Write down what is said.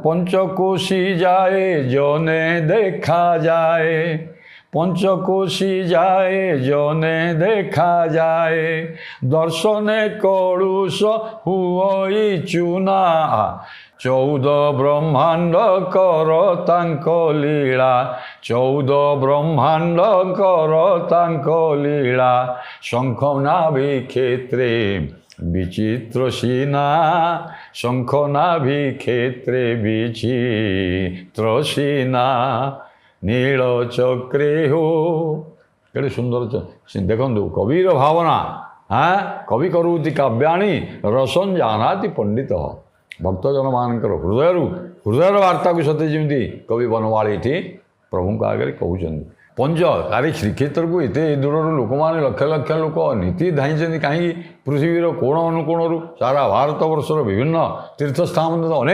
পঞ্চকোশী যায় জনে দেখা যায়, পঞ্চকোশী যায় জনে দেখা যায়, দর্শনে কলুষ হুই চুনা, 14 ব্রহ্মাণ্ড কর তাঙ্ক লীলা, 14 ব্রহ্মাণ্ড কর তাঙ্ক লীলা, শঙ্খ নাভি ক্ষেত্রে বিচিত্র সিনা, শঙ্খ নাভি ক্ষেত্রে বিচিত্র সিনা, নীল চক্রে হো। କେଡ଼େ ସୁନ୍ଦର ଦେଖନ୍ତୁ କବିର ଭାବନା। କବି କରୁଛି କାବ୍ୟାଣୀ ରସନ୍ ଜାନାତି ପଣ୍ଡିତ। ଭକ୍ତଜନମାନଙ୍କର ହୃଦୟର ବାର୍ତ୍ତାକୁ ସତେ ଯେମିତି କବି ବନମାଳୀ ଏଠି ପ୍ରଭୁଙ୍କ ଆଗରେ କହୁଛନ୍ତି। ପଞ୍ଚ ଆରେ ଶ୍ରୀକ୍ଷେତ୍ରକୁ ଏତେ ଦୂରରୁ ଲୋକମାନେ ଲକ୍ଷ ଲକ୍ଷ ଲୋକ ନୀତି ଧାଇଁଛନ୍ତି କାହିଁକି? ପୃଥିବୀର କୋଣ ଅନୁକୋଣରୁ ସାରା ଭାରତବର୍ଷର ବିଭିନ୍ନ ତୀର୍ଥସ୍ଥାନ ଅନେକ